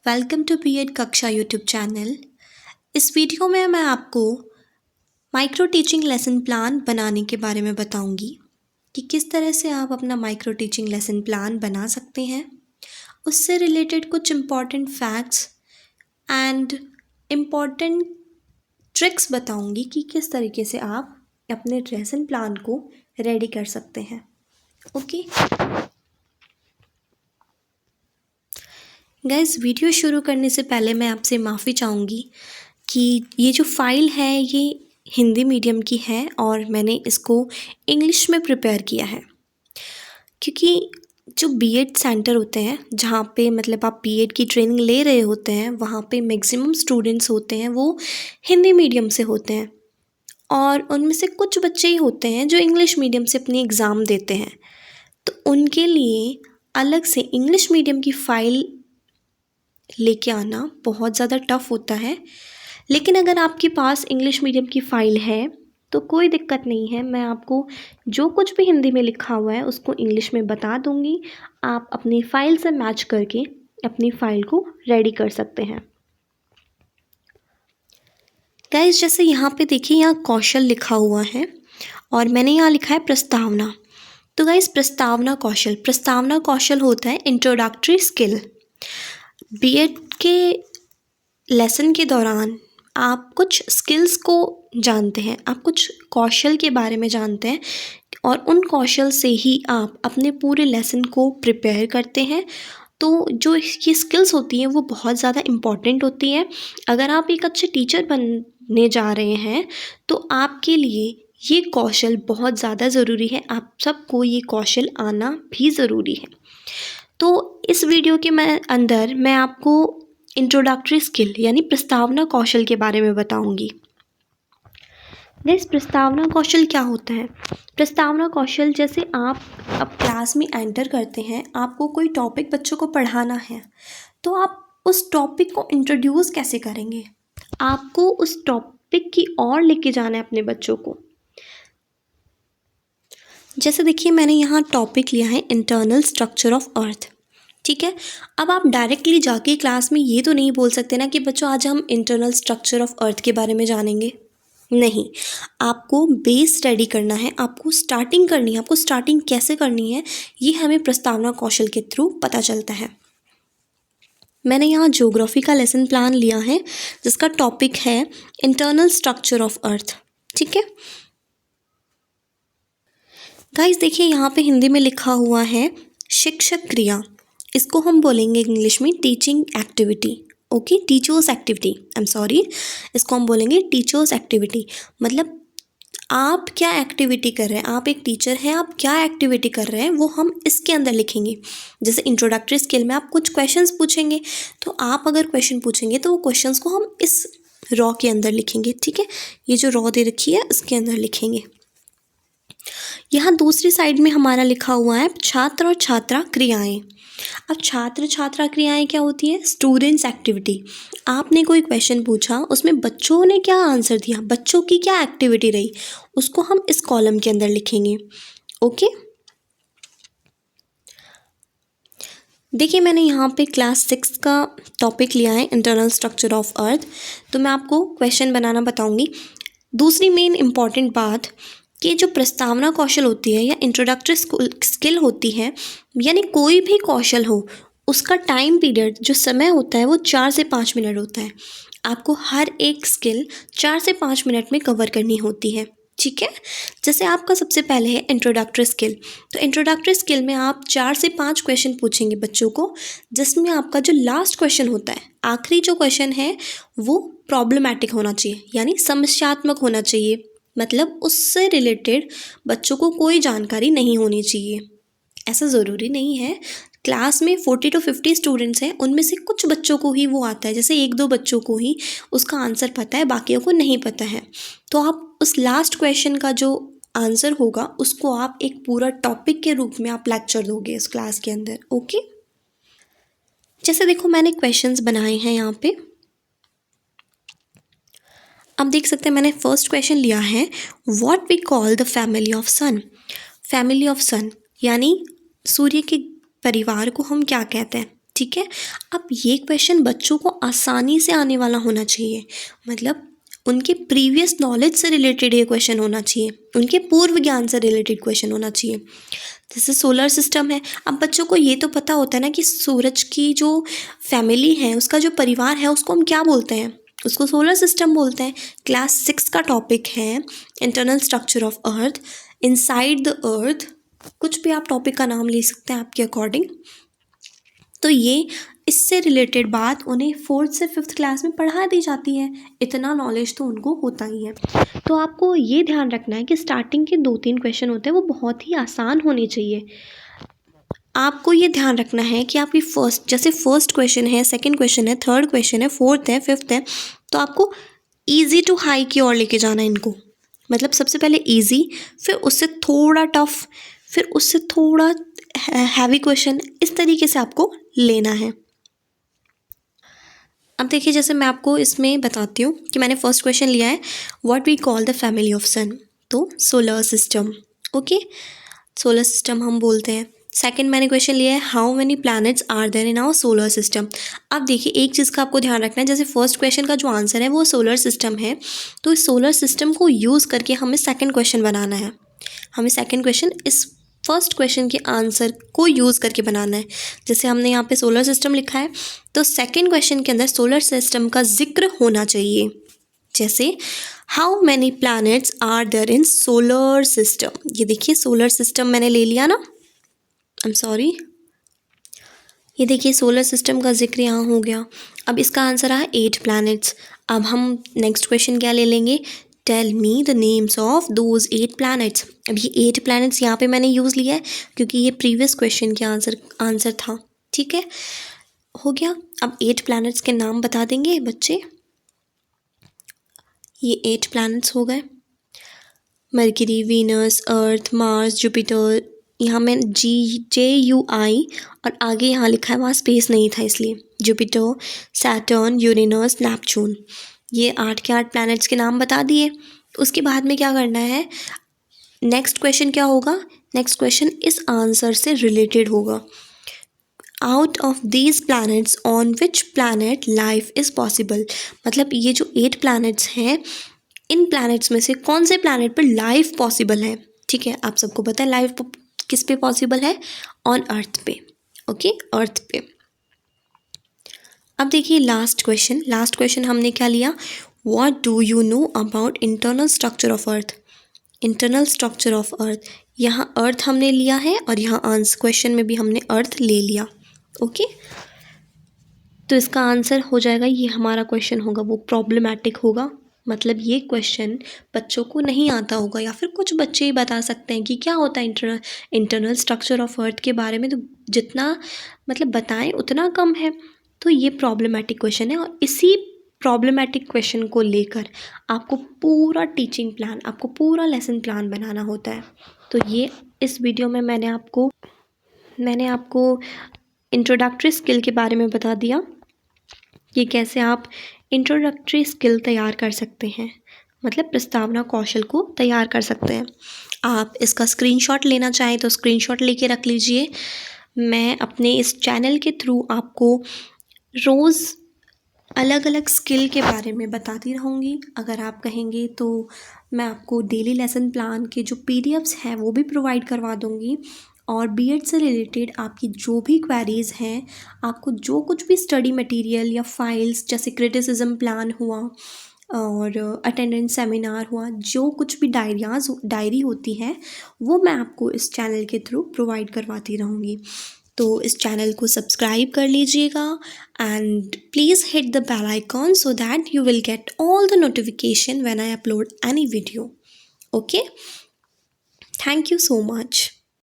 Welcome to BEd कक्षा YouTube channel. इस video में मैं आपको माइक्रो टीचिंग लेसन प्लान बनाने के बारे में बताऊंगी कि किस तरह से आप अपना माइक्रो टीचिंग लेसन प्लान बना सकते हैं। उससे रिलेटेड कुछ important facts and important tricks बताऊंगी कि किस तरीके से आप अपने लेसन प्लान को रेडी कर सकते हैं। ओके गाइस, वीडियो शुरू करने से पहले मैं आपसे माफ़ी चाहूँगी कि ये जो फ़ाइल है ये हिंदी मीडियम की है और मैंने इसको इंग्लिश में प्रिपेयर किया है, क्योंकि जो बीएड सेंटर होते हैं जहाँ पे मतलब आप बीएड की ट्रेनिंग ले रहे होते हैं वहाँ पे मैक्सिमम स्टूडेंट्स होते हैं वो हिंदी मीडियम से होते हैं और उनमें से कुछ बच्चे ही होते हैं जो इंग्लिश मीडियम से अपनी एग्ज़ाम देते हैं। तो उनके लिए अलग से इंग्लिश मीडियम की फ़ाइल लेके आना बहुत ज़्यादा टफ़ होता है। लेकिन अगर आपके पास इंग्लिश मीडियम की फ़ाइल है तो कोई दिक्कत नहीं है, मैं आपको जो कुछ भी हिंदी में लिखा हुआ है उसको इंग्लिश में बता दूंगी। आप अपनी फ़ाइल से मैच करके अपनी फ़ाइल को रेडी कर सकते हैं। गाइस, जैसे यहाँ पे देखिए, यहाँ कौशल लिखा हुआ है और मैंने यहाँ लिखा है प्रस्तावना। तो गाइस, प्रस्तावना कौशल होता है इंट्रोडक्टरी स्किल। बीएड के लेसन के दौरान आप कुछ स्किल्स को जानते हैं, आप कुछ कौशल के बारे में जानते हैं और उन कौशल से ही आप अपने पूरे लेसन को प्रिपेयर करते हैं। तो जो ये स्किल्स होती हैं वो बहुत ज़्यादा इम्पॉर्टेंट होती हैं। अगर आप एक अच्छे टीचर बनने जा रहे हैं तो आपके लिए ये कौशल बहुत ज़्यादा ज़रूरी है। आप सबको ये कौशल आना भी ज़रूरी है। तो इस वीडियो के अंदर मैं आपको इंट्रोडक्टरी स्किल यानी प्रस्तावना कौशल के बारे में बताऊंगी। प्रस्तावना कौशल क्या होता है? प्रस्तावना कौशल, जैसे आप अब क्लास में एंटर करते हैं, आपको कोई टॉपिक बच्चों को पढ़ाना है तो आप उस टॉपिक को इंट्रोड्यूस कैसे करेंगे? आपको उस टॉपिक की ओर लेके जाना है अपने बच्चों को। जैसे देखिए, मैंने यहाँ टॉपिक लिया है इंटरनल स्ट्रक्चर ऑफ अर्थ। ठीक है, अब आप डायरेक्टली जाके क्लास में ये तो नहीं बोल सकते ना कि बच्चों आज हम इंटरनल स्ट्रक्चर ऑफ अर्थ के बारे में जानेंगे। नहीं, आपको बेस स्टडी करना है, आपको स्टार्टिंग करनी है। आपको स्टार्टिंग कैसे करनी है ये हमें प्रस्तावना कौशल के थ्रू पता चलता है। मैंने यहाँ ज्योग्राफी का लेसन प्लान लिया है जिसका टॉपिक है इंटरनल स्ट्रक्चर ऑफ अर्थ। ठीक है गाइस, देखिए यहाँ पे हिंदी में लिखा हुआ है शिक्षक क्रिया। इसको हम बोलेंगे इंग्लिश में teaching activity. Okay, teachers activity, I am sorry, इसको हम बोलेंगे टीचर्स एक्टिविटी। मतलब आप क्या एक्टिविटी कर रहे हैं, आप एक टीचर हैं, आप क्या एक्टिविटी कर रहे हैं वो हम इसके अंदर लिखेंगे। जैसे इंट्रोडक्टरी स्किल में आप कुछ क्वेश्चंस पूछेंगे तो आप अगर क्वेश्चन पूछेंगे तो वो क्वेश्चंस को हम इस रॉ के अंदर लिखेंगे। ठीक है, ये जो रॉ दे रखी है इसके अंदर लिखेंगे। यहाँ दूसरी साइड में हमारा लिखा हुआ है छात्र और छात्रा क्रियाएं। अब छात्र छात्रा क्रियाएं क्या होती है? Students activity. आपने कोई क्वेश्चन पूछा, उसमें बच्चों ने क्या आंसर दिया, बच्चों की क्या एक्टिविटी रही, उसको हम इस कॉलम के अंदर लिखेंगे। ओके, देखिए मैंने यहाँ पे क्लास 6 का टॉपिक लिया है इंटरनल स्ट्रक्चर ऑफ अर्थ। तो मैं आपको क्वेश्चन बनाना बताऊँगी। दूसरी मेन इम्पॉर्टेंट बात कि जो प्रस्तावना कौशल होती है या इंट्रोडक्टरी स्किल होती है, यानी कोई भी कौशल हो, उसका टाइम पीरियड जो समय होता है वो 4 से 5 मिनट होता है। आपको हर एक स्किल 4 से 5 मिनट में कवर करनी होती है। ठीक है, जैसे आपका सबसे पहले है इंट्रोडक्टरी स्किल। तो इंट्रोडक्टरी स्किल में आप 4 से 5 क्वेश्चन पूछेंगे बच्चों को, जिसमें आपका जो लास्ट क्वेश्चन होता है, आखिरी जो क्वेश्चन है वो प्रॉब्लमैटिक होना चाहिए, यानी समस्यात्मक होना चाहिए। मतलब उससे रिलेटेड बच्चों को कोई जानकारी नहीं होनी चाहिए। ऐसा ज़रूरी नहीं है, क्लास में 40 to 50 स्टूडेंट्स हैं, उनमें से कुछ बच्चों को ही वो आता है, जैसे 1-2 बच्चों को ही उसका आंसर पता है, बाकियों को नहीं पता है। तो आप उस लास्ट क्वेश्चन का जो आंसर होगा उसको आप एक पूरा टॉपिक के रूप में आप लेक्चर दोगे इस क्लास के अंदर। ओके, जैसे देखो मैंने क्वेश्चंस बनाए हैं यहाँ पे, अब देख सकते हैं। मैंने फर्स्ट क्वेश्चन लिया है, what we call the family of sun. Family of sun यानी सूर्य के परिवार को हम क्या कहते हैं? ठीक है। अब ये क्वेश्चन बच्चों को आसानी से आने वाला होना चाहिए, मतलब उनके प्रीवियस नॉलेज से रिलेटेड ये क्वेश्चन होना चाहिए, उनके पूर्व ज्ञान से रिलेटेड क्वेश्चन होना चाहिए। जैसे सोलर सिस्टम है, अब बच्चों को ये तो पता होता है ना कि सूरज की जो फैमिली है, उसका जो परिवार है, उसको हम क्या बोलते हैं, उसको सोलर सिस्टम बोलते हैं। क्लास 6 का टॉपिक है internal structure of earth, inside the earth, कुछ भी आप टॉपिक का नाम ले सकते हैं आपके अकॉर्डिंग। तो ये इससे रिलेटेड बात उन्हें 4th से 5th क्लास में पढ़ा दी जाती है, इतना नॉलेज तो उनको होता ही है। तो आपको ये ध्यान रखना है कि स्टार्टिंग के 2-3 क्वेश्चन होते हैं वो बहुत ही आसान होने चाहिए। आपको ये ध्यान रखना है कि आपकी फर्स्ट क्वेश्चन है, सेकंड क्वेश्चन है, थर्ड क्वेश्चन है, फोर्थ है, फिफ्थ है, तो आपको ईजी टू हाई की ओर लेके जाना है इनको। मतलब सबसे पहले ईजी, फिर उससे थोड़ा टफ, फिर उससे थोड़ा हैवी क्वेश्चन, इस तरीके से आपको लेना है। अब देखिए, जैसे मैं आपको इसमें बताती हूँ कि मैंने फर्स्ट क्वेश्चन लिया है, what we call the family of sun, तो solar system. Okay, solar system हम बोलते हैं। सेकंड मैंने क्वेश्चन लिया है, how many planets are there in our solar system. अब देखिए, एक चीज़ का आपको ध्यान रखना है, जैसे फर्स्ट क्वेश्चन का जो आंसर है वो सोलर सिस्टम है, तो इस सोलर सिस्टम को यूज़ करके हमें सेकंड क्वेश्चन बनाना है। हमें सेकंड क्वेश्चन इस फर्स्ट क्वेश्चन के आंसर को यूज़ करके बनाना है। जैसे हमने यहाँ पे सोलर सिस्टम लिखा है, तो सेकंड क्वेश्चन के अंदर सोलर सिस्टम का जिक्र होना चाहिए। जैसे how many planets are there in solar system. ये देखिए, सोलर सिस्टम मैंने ले लिया ना, आई एम सॉरी, ये देखिए सोलर सिस्टम का जिक्र यहाँ हो गया। अब इसका आंसर आया 8 प्लैनेट्स। अब हम नेक्स्ट क्वेश्चन क्या ले लेंगे, tell me the names of those 8 planets. अब ये 8 प्लैनेट्स यहाँ पे मैंने यूज़ लिया है क्योंकि ये प्रीवियस क्वेश्चन के आंसर था। ठीक है, हो गया। अब 8 प्लैनेट्स के नाम बता देंगे बच्चे। ये 8 प्लैनेट्स हो गए, मरकरी, वीनस, अर्थ, मार्स, जुपिटर। यहाँ में GJUI और आगे यहाँ लिखा है, वहाँ स्पेस नहीं था इसलिए, जुपिटर, सैटर्न, यूरेनस, नेपच्यून। ये 8 के 8 प्लैनेट्स के नाम बता दिए। उसके बाद में क्या करना है, नेक्स्ट क्वेश्चन क्या होगा, नेक्स्ट क्वेश्चन इस आंसर से रिलेटेड होगा। Out of these planets on which planet life is possible. मतलब ये जो 8 प्लैनेट्स हैं, इन प्लैनेट्स में से कौन से प्लैनेट पर लाइफ पॉसिबल है। ठीक है, आप सबको पता है लाइफ किस पे पॉसिबल है, ऑन अर्थ पे। ओके, अर्थ पे। अब देखिए लास्ट क्वेश्चन हमने क्या लिया, what do you know about internal structure of earth. Internal structure of earth, यहाँ अर्थ हमने लिया है और यहाँ आंसर क्वेश्चन में भी हमने अर्थ ले लिया। ओके, तो इसका आंसर हो जाएगा, ये हमारा क्वेश्चन होगा वो प्रॉब्लमैटिक होगा। मतलब ये क्वेश्चन बच्चों को नहीं आता होगा, या फिर कुछ बच्चे ही बता सकते हैं कि क्या होता है इंटरनल स्ट्रक्चर ऑफ अर्थ के बारे में, तो जितना मतलब बताएं उतना कम है। तो ये प्रॉब्लमैटिक क्वेश्चन है, और इसी प्रॉब्लमैटिक क्वेश्चन को लेकर आपको पूरा टीचिंग प्लान, आपको पूरा लेसन प्लान बनाना होता है। तो ये इस वीडियो में मैंने आपको इंट्रोडक्टरी स्किल के बारे में बता दिया कि कैसे आप इंट्रोडक्टरी स्किल तैयार कर सकते हैं, मतलब प्रस्तावना कौशल को तैयार कर सकते हैं। आप इसका स्क्रीनशॉट लेना चाहें तो स्क्रीनशॉट लेके रख लीजिए। मैं अपने इस चैनल के थ्रू आपको रोज़ अलग अलग स्किल के बारे में बताती रहूँगी। अगर आप कहेंगे तो मैं आपको डेली लेसन प्लान के जो PDFs हैं वो भी प्रोवाइड करवा दूँगी, और B.Ed से रिलेटेड आपकी जो भी क्वेरीज़ हैं, आपको जो कुछ भी स्टडी मटेरियल या फाइल्स, जैसे क्रिटिसिज्म प्लान हुआ और अटेंडेंस सेमिनार हुआ, जो कुछ भी डायरी होती है, वो मैं आपको इस चैनल के थ्रू प्रोवाइड करवाती रहूँगी। तो इस चैनल को सब्सक्राइब कर लीजिएगा, and please hit the bell icon so that you will get all the notification when I upload any video. Okay? Thank you so much.